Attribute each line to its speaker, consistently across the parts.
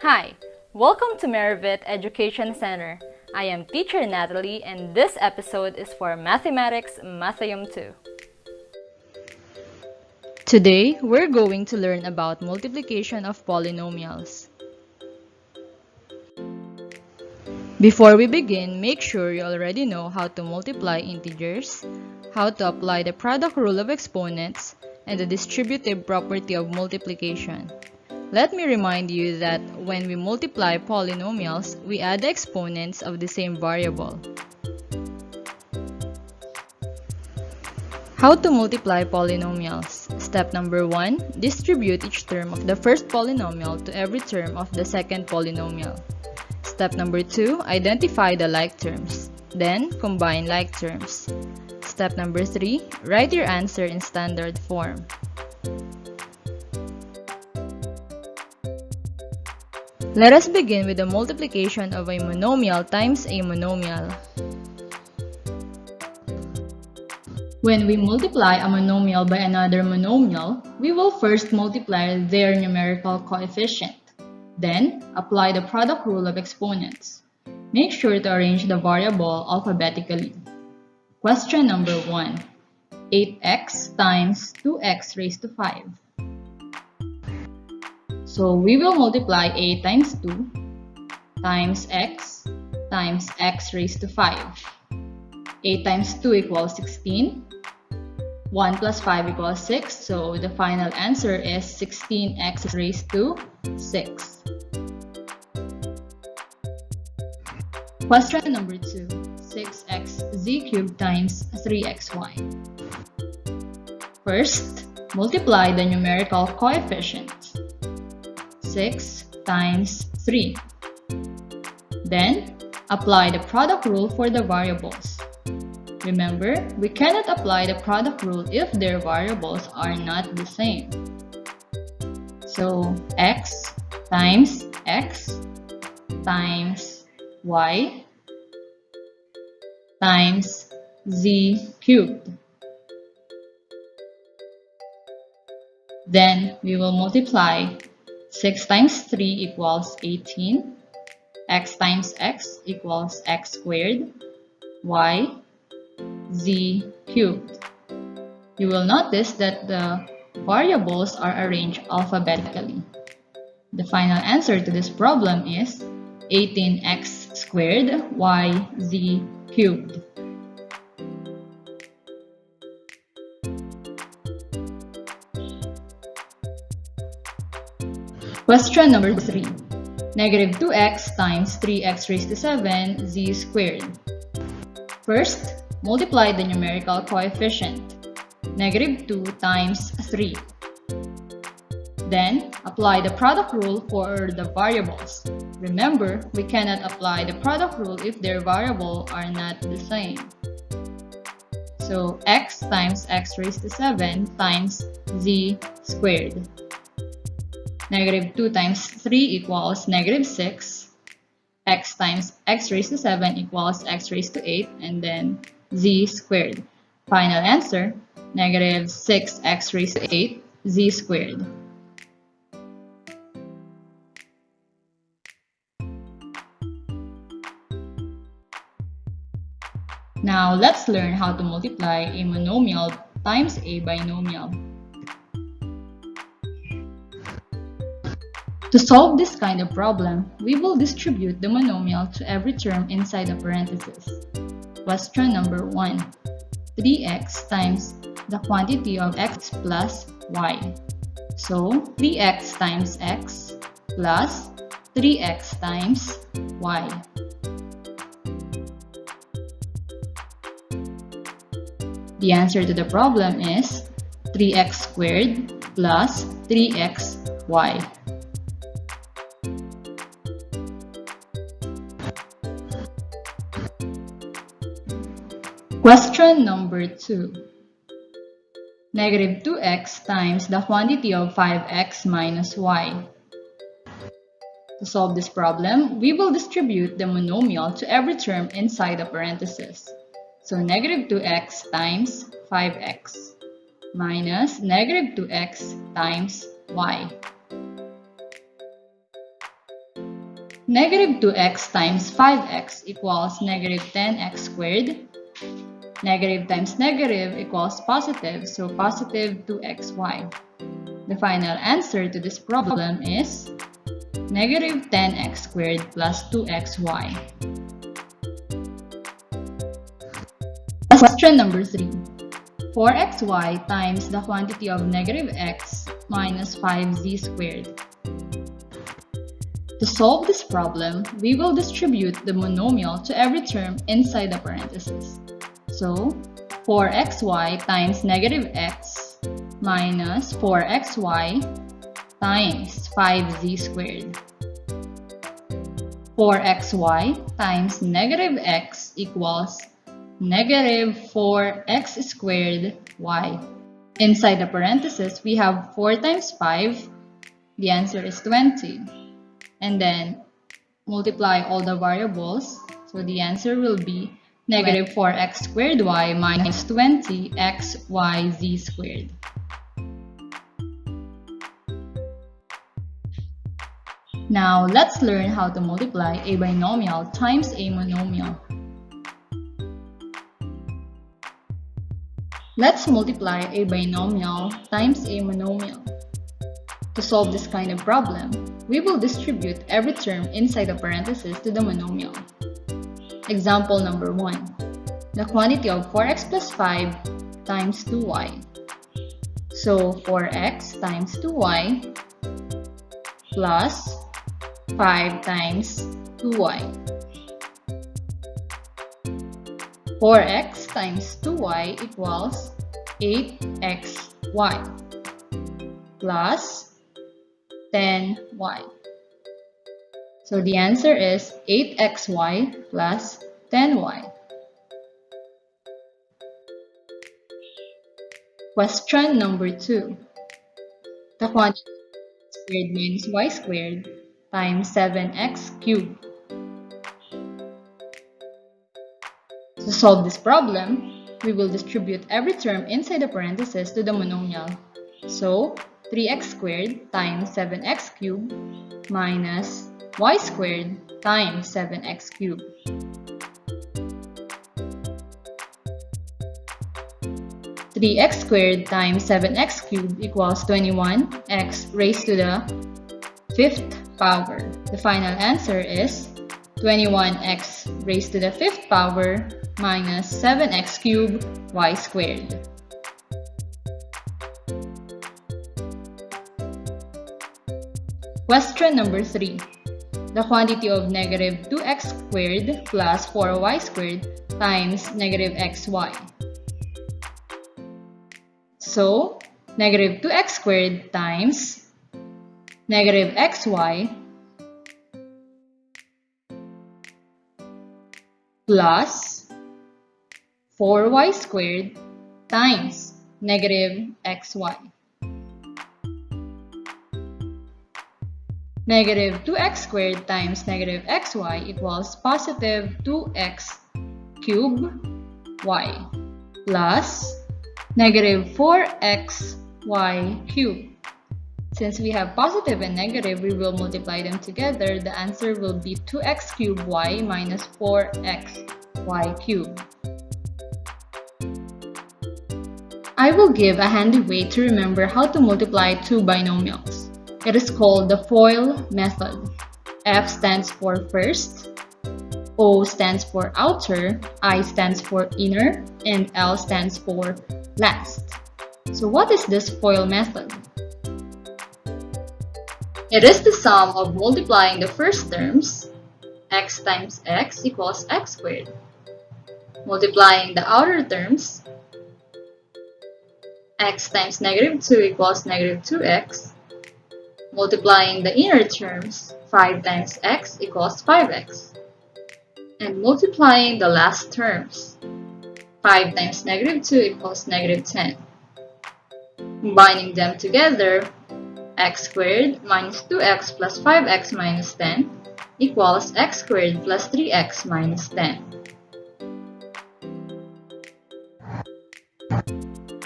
Speaker 1: Hi, welcome to Merivit Education Center. I am teacher Natalie and this episode is for Mathematics M.2. Today, we're going to learn about multiplication of polynomials. Before we begin, make sure you already know how to multiply integers, how to apply the product rule of exponents, and the distributive property of multiplication. Let me remind you that when we multiply polynomials, we add the exponents of the same variable. How to multiply polynomials? Step number 1. Distribute each term of the first polynomial to every term of the second polynomial. Step number 2. Identify the like terms. Then, combine like terms. Step number 3. Write your answer in standard form. Let us begin with the multiplication of a monomial times a monomial. When we multiply a monomial by another monomial, we will first multiply their numerical coefficient. Then, apply the product rule of exponents. Make sure to arrange the variable alphabetically. Question number 1. 8x times 2x raised to 5. So we will multiply 8 times 2 times x raised to 5. 8 times 2 equals 16. 1 plus 5 equals 6. So the final answer is 16x raised to 6. Question number 2. 6xz cubed times 3xy. First, multiply the numerical coefficients. 6 times 3. Then, apply the product rule for the variables. Remember, we cannot apply the product rule if their variables are not the same. So, x times y times z cubed. Then, we will multiply 6 times 3 equals 18. X times x equals x squared. Y, z cubed. You will notice that the variables are arranged alphabetically. The final answer to this problem is 18x squared y z cubed. Question number 3. Negative 2x times 3x raised to 7 z squared. First, multiply the numerical coefficient. Negative 2 times 3. Then, apply the product rule for the variables. Remember, we cannot apply the product rule if their variables are not the same. So, x times x raised to 7 times z squared. Negative 2 times 3 equals negative 6. X times x raised to 7 equals x raised to 8. And then z squared. Final answer, negative 6x raised to 8 z squared. Now, let's learn how to multiply a monomial times a binomial. To solve this kind of problem, we will distribute the monomial to every term inside the parentheses. Question number 1. 3x times the quantity of x plus y. So, 3x times x plus 3x times y. The answer to the problem is 3x squared plus 3xy. Question number 2. Negative 2x times the quantity of 5x minus y. To solve this problem, we will distribute the monomial to every term inside the parentheses. So negative 2x times 5x minus negative 2x times y. Negative 2x times 5x equals negative 10x squared. Negative times negative equals positive, so positive 2xy. The final answer to this problem is negative 10x squared plus 2xy. Question number 3. 4xy times the quantity of negative x minus 5z squared. To solve this problem, we will distribute the monomial to every term inside the parentheses. So, 4xy times negative x minus 4xy times 5z squared. 4xy times negative x equals negative 4x squared y. Inside the parentheses, we have 4 times 5. The answer is 20. And then multiply all the variables. So the answer will be negative 4x squared y minus 20x yz squared. Now let's learn how to multiply a binomial times a monomial. Let's multiply a binomial times a monomial. To solve this kind of problem, we will distribute every term inside the parentheses to the monomial. Example number 1. The quantity of 4x plus 5 times 2y. So 4x times 2y plus 5 times 2y. 4x times 2y equals 8xy plus 10y. So the answer is 8xy plus 10y. Question number 2. The quantity squared minus y squared times 7x cubed. To solve this problem, we will distribute every term inside the parentheses to the monomial. So 3x squared times 7x cubed minus y squared times 7x cubed. Three x squared times 7x cubed equals 21x raised to the 5th power. The final answer is 21x raised to the 5th power minus 7x cubed y squared. Question number 3. The quantity of negative 2x squared plus 4y squared times negative xy. So, negative 2x squared times negative xy plus 4y squared times negative xy. Negative 2x squared times negative xy equals positive 2x cubed y plus negative 4xy cubed. Since we have positive and negative, we will multiply them together. The answer will be 2x cubed y minus 4xy cubed. I will give a handy way to remember how to multiply two binomials. It is called the FOIL method. F stands for first, O stands for outer, I stands for inner, and L stands for last. So what is this FOIL method? It is the sum of multiplying the first terms, x times x equals x squared, multiplying the outer terms, x times negative 2 equals negative 2x, multiplying the inner terms, 5 times x equals 5x, and multiplying the last terms, 5 times negative 2 equals negative 10. Combining them together, x squared minus 2x plus 5x minus 10 equals x squared plus 3x minus 10.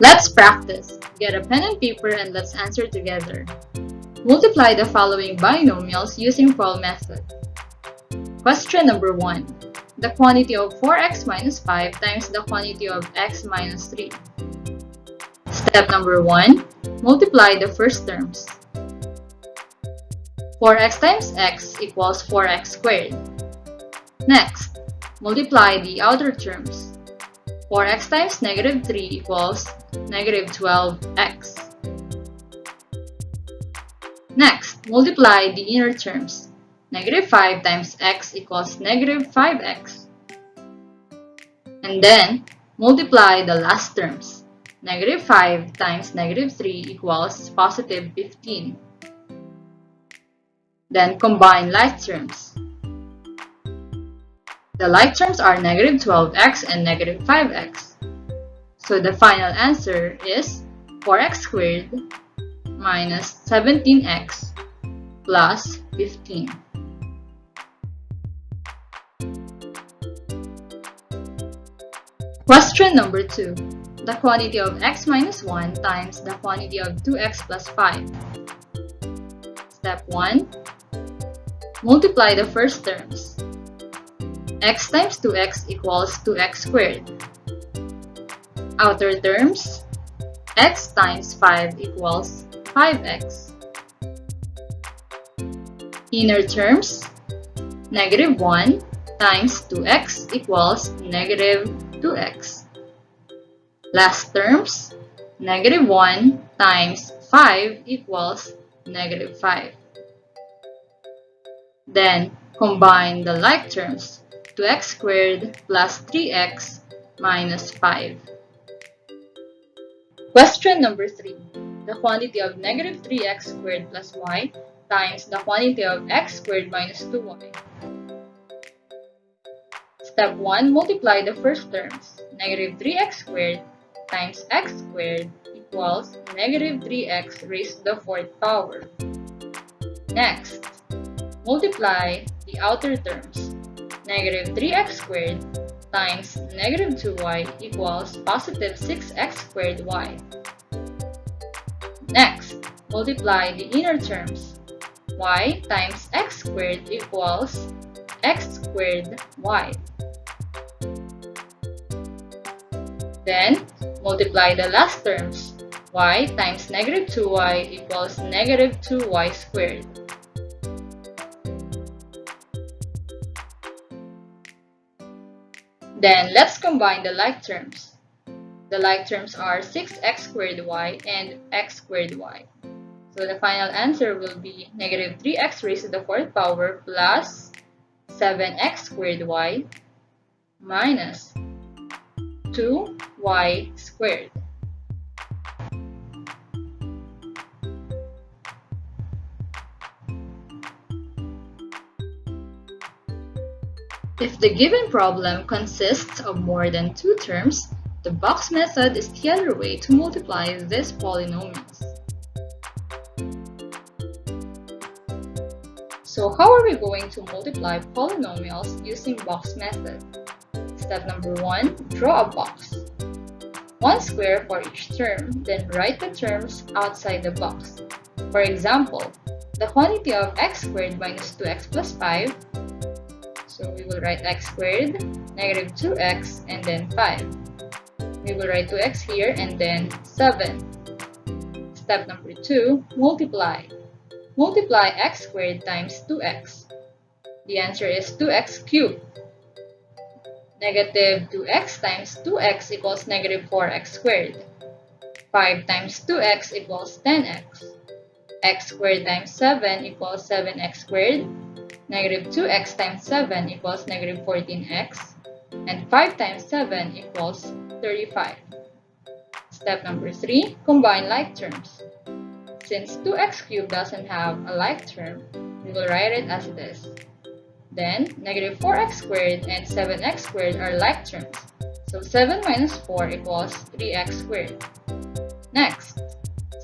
Speaker 1: Let's practice. Get a pen and paper and let's answer together. Multiply the following binomials using FOIL method. Question number 1. The quantity of 4x minus 5 times the quantity of x minus 3. Step number 1. Multiply the first terms. 4x times x equals 4x squared. Next, multiply the outer terms. 4x times negative 3 equals negative 12x. Next, multiply the inner terms. Negative 5 times x equals negative 5x. And then, multiply the last terms. Negative 5 times negative 3 equals positive 15. Then, combine like terms. The like terms are negative 12x and negative 5x. So the final answer is 4x squared minus 17x plus 15. Question number 2. The quantity of x minus 1 times the quantity of 2x plus 5. Step 1. Multiply the first terms. X times 2x equals 2x squared. Outer terms, x times 5 equals 5x. Inner terms, negative 1 times 2x equals negative 2x. Last terms, negative 1 times 5 equals negative 5. Then, combine the like terms. 2x squared plus 3x minus 5. Question number 3. The quantity of negative 3x squared plus y times the quantity of x squared minus 2y. Step 1. Multiply the first terms. Negative 3x squared times x squared equals negative 3x raised to the 4th power. Next, multiply the outer terms. Negative 3x squared times negative 2y equals positive 6x squared y. Next, multiply the inner terms. Y times x squared equals x squared y. Then, multiply the last terms. Y times negative 2y equals negative 2y squared. Then, let's combine the like terms. The like terms are 6x squared y and x squared y. So, the final answer will be negative 3x raised to the 4th power plus 7x squared y minus 2y squared. If the given problem consists of more than 2 terms, the box method is the other way to multiply these polynomials. So how are we going to multiply polynomials using box method? Step number 1, draw a box. 1 square for each term, then write the terms outside the box. For example, the quantity of x squared minus 2x plus 5. So we will write x squared, negative 2x, and then 5. We will write 2x here and then 7. Step number 2, multiply. Multiply x squared times 2x. The answer is 2x cubed. Negative 2x times 2x equals negative 4x squared. 5 times 2x equals 10x. X squared times 7 equals 7x squared. Negative 2x times 7 equals negative 14x. And 5 times 7 equals 35. Step number 3, combine like terms. Since 2x cubed doesn't have a like term, we will write it as this. Then, negative 4x squared and 7x squared are like terms. So 7 minus 4 equals 3x squared. Next,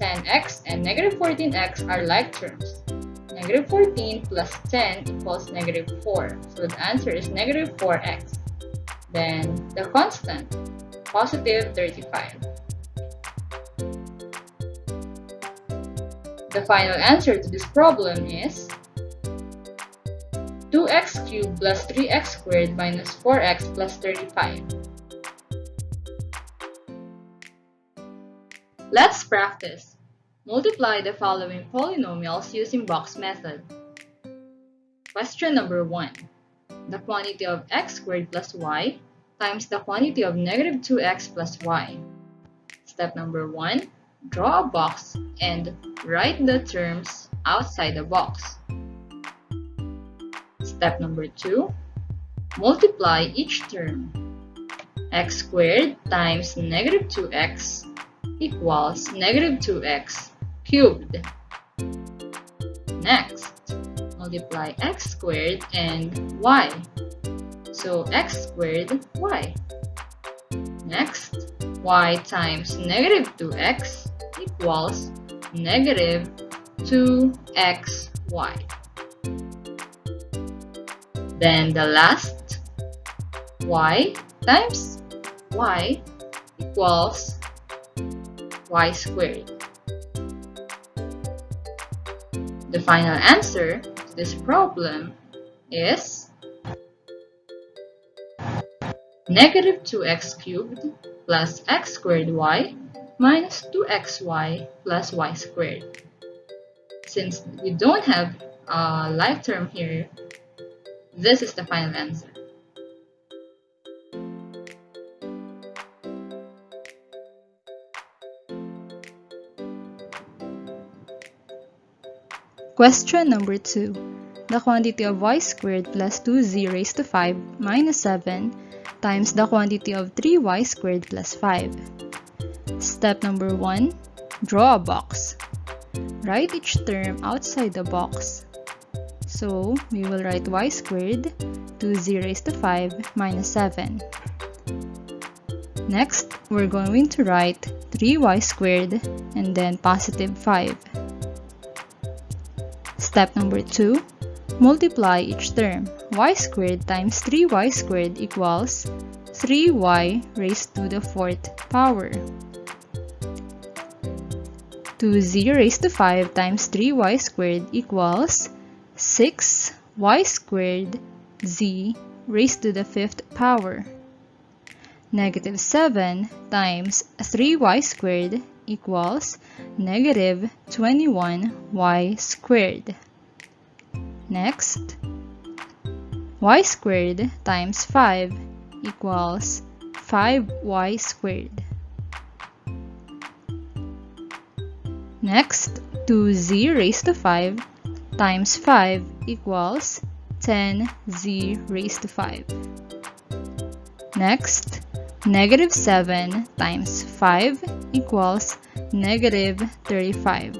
Speaker 1: 10x and negative 14x are like terms. Negative 14 plus 10 equals negative 4. So the answer is negative 4x. Then, the constant, positive 35. The final answer to this problem is 2x cubed plus 3x squared minus 4x plus 35. Let's practice. Multiply the following polynomials using box method. Question number 1. The quantity of x squared plus y times the quantity of negative 2x plus y. Step number 1. Draw a box and write the terms outside the box. Step number 2. Multiply each term. X squared times negative 2x equals negative 2x cubed. Next, multiply x squared and y. So x squared y. Next, y times negative 2x equals negative 2xy. Then the last, y times y equals y squared. The final answer to this problem is negative 2x cubed plus x squared y minus 2xy plus y squared. Since we don't have a like term here, this is the final answer.
Speaker 2: Question number 2. The quantity of y squared plus 2z raised to 5 minus 7 times the quantity of 3y squared plus 5. Step number 1. Draw a box. Write each term outside the box. So, we will write y squared, 2z raised to 5 minus 7. Next, we're going to write 3y squared and then positive 5. Step number 2. Multiply each term. Y squared times 3y squared equals 3y raised to the 4th power. 2z raised to 5 times 3y squared equals 6y squared z raised to the 5th power. Negative 7 times 3y squared equals negative 21y squared. Next, y squared times 5 equals 5y squared. Next, 2z raised to 5 times 5 equals 10z raised to 5. Next, negative 7 times 5 equals negative 35.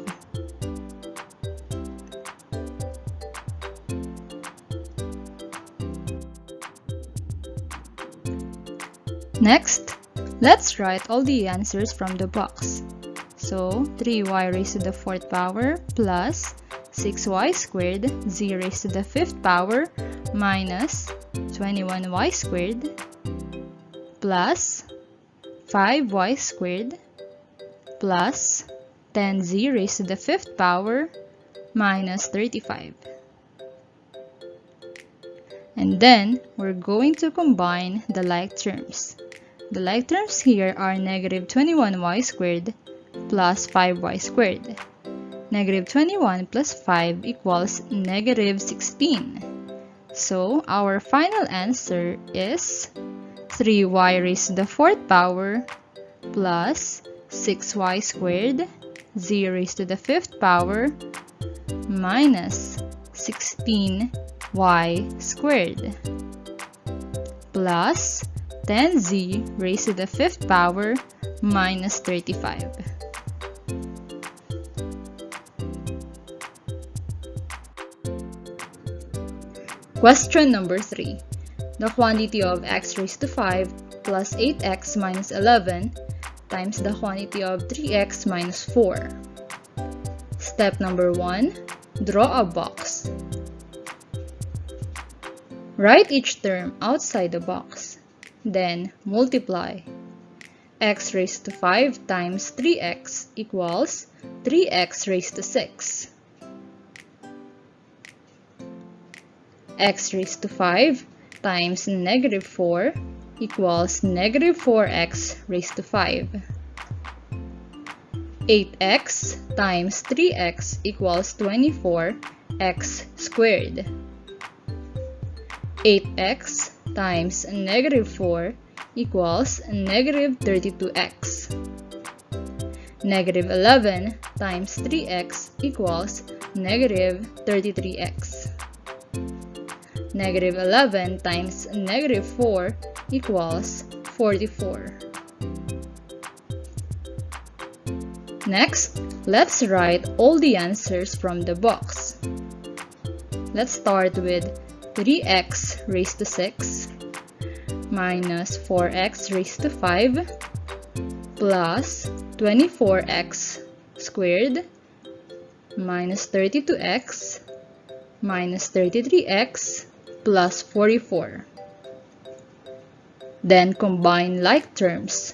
Speaker 2: Next, let's write all the answers from the box. So, 3y raised to the 4th power plus 6y squared z raised to the 5th power minus 21y squared plus 5y squared plus 10z raised to the 5th power minus 35. And then, we're going to combine the like terms. The like terms here are negative 21y squared plus 5y squared. Negative 21 plus 5 equals negative 16. So, our final answer is 3y raised to the 4th power plus 6y squared z raised to the 5th power minus 16y squared plus 10z raised to the 5th power minus 35. Question number 3. The quantity of x raised to 5 plus 8x minus 11 times the quantity of 3x minus 4. Step number 1. Draw a box. Write each term outside the box. Then multiply. X raised to 5 times 3x equals 3x raised to 6. x raised to 5 times negative 4 equals negative 4x raised to 5. 8x times 3x equals 24x squared. 8x times negative 4 equals negative 32x. Negative 11 times 3x equals negative 33x. Negative 11 times negative 4 equals 44. Next, let's write all the answers from the box. Let's start with 3x raised to 6 minus 4x raised to 5 plus 24x squared minus 32x minus 33x plus 44. Then combine like terms.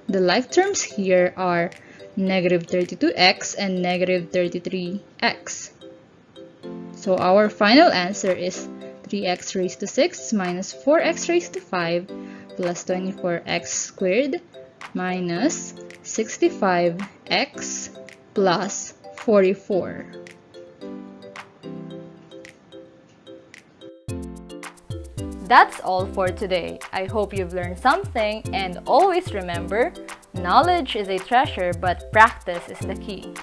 Speaker 2: The like terms here are negative 32x and negative 33x. So our final answer is 3x raised to 6 minus 4x raised to 5 plus 24x squared minus 65x plus 44.
Speaker 1: That's all for today. I hope you've learned something, and always remember, knowledge is a treasure, but practice is the key.